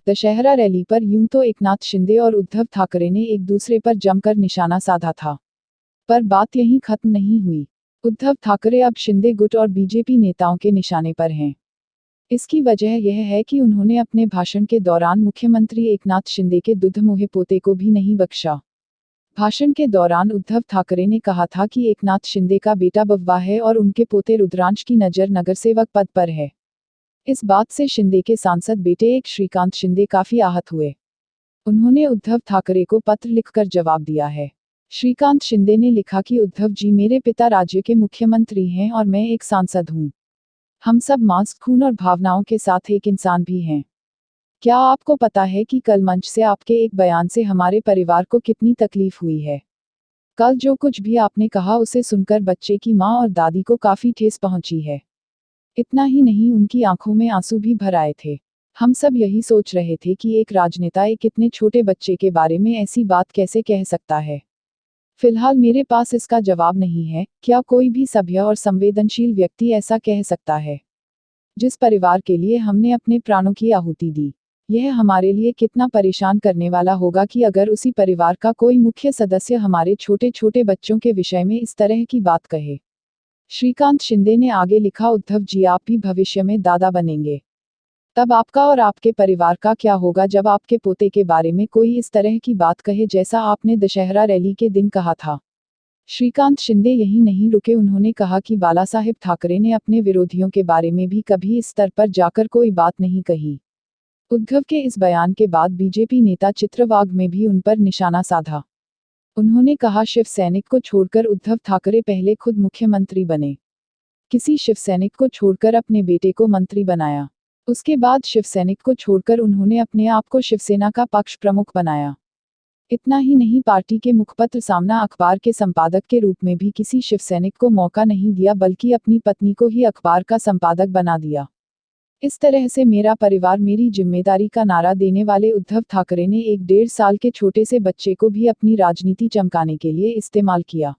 Dussehra rally पर यूं तो एकनाथ शिंदे और उद्धव ठाकरे ने एक दूसरे पर जमकर निशाना साधा था, पर बात यहीं खत्म नहीं हुई। उद्धव ठाकरे अब शिंदे गुट और बीजेपी नेताओं के निशाने पर हैं। इसकी वजह यह है कि उन्होंने अपने भाषण के दौरान मुख्यमंत्री एकनाथ शिंदे के दुधमुहे पोते को भी नहीं बख्शा। भाषण के दौरान उद्धव ठाकरे ने कहा था कि एकनाथ शिंदे का बेटा बब्बा है और उनके पोते रुद्रांश की नज़र नगरसेवक पद पर है। इस बात से शिंदे के सांसद बेटे एक श्रीकांत शिंदे काफी आहत हुए। उन्होंने उद्धव ठाकरे को पत्र लिखकर जवाब दिया है। श्रीकांत शिंदे ने लिखा कि उद्धव जी, मेरे पिता राज्य के मुख्यमंत्री हैं और मैं एक सांसद हूं। हम सब मांस, खून और भावनाओं के साथ एक इंसान भी हैं। क्या आपको पता है कि कल मंच से आपके एक बयान से हमारे परिवार को कितनी तकलीफ हुई है? कल जो कुछ भी आपने कहा उसे सुनकर बच्चे की माँ और दादी को काफी ठेस पहुंची है। इतना ही नहीं, उनकी आंखों में आंसू भी भर आए थे। हम सब यही सोच रहे थे कि एक राजनेता एक इतने छोटे बच्चे के बारे में ऐसी बात कैसे कह सकता है। फिलहाल मेरे पास इसका जवाब नहीं है। क्या कोई भी सभ्य और संवेदनशील व्यक्ति ऐसा कह सकता है? जिस परिवार के लिए हमने अपने प्राणों की आहुति दी, यह हमारे लिए कितना परेशान करने वाला होगा कि अगर उसी परिवार का कोई मुख्य सदस्य हमारे छोटे छोटे बच्चों के विषय में इस तरह की बात कहे। श्रीकांत शिंदे ने आगे लिखा, उद्धव जी, आप भी भविष्य में दादा बनेंगे। तब आपका और आपके परिवार का क्या होगा जब आपके पोते के बारे में कोई इस तरह की बात कहे जैसा आपने दशहरा रैली के दिन कहा था। श्रीकांत शिंदे यहीं नहीं रुके, उन्होंने कहा कि बालासाहेब ठाकरे ने अपने विरोधियों के बारे में भी कभी इस स्तर पर जाकर कोई बात नहीं कही। उद्धव के इस बयान के बाद बीजेपी नेता चित्रवाग में भी उन पर निशाना साधा। उन्होंने कहा, शिव सैनिक को छोड़कर उद्धव ठाकरे पहले खुद मुख्यमंत्री बने। किसी शिव सैनिक को छोड़कर अपने बेटे को मंत्री बनाया। उसके बाद शिव सैनिक को छोड़कर उन्होंने अपने आप को शिवसेना का पक्ष प्रमुख बनाया। इतना ही नहीं, पार्टी के मुखपत्र सामना अखबार के संपादक के रूप में भी किसी शिव सैनिक को मौका नहीं दिया, बल्कि अपनी पत्नी को ही अखबार का संपादक बना दिया। इस तरह से मेरा परिवार मेरी जिम्मेदारी का नारा देने वाले उद्धव ठाकरे ने एक 1.5 साल के छोटे से बच्चे को भी अपनी राजनीति चमकाने के लिए इस्तेमाल किया।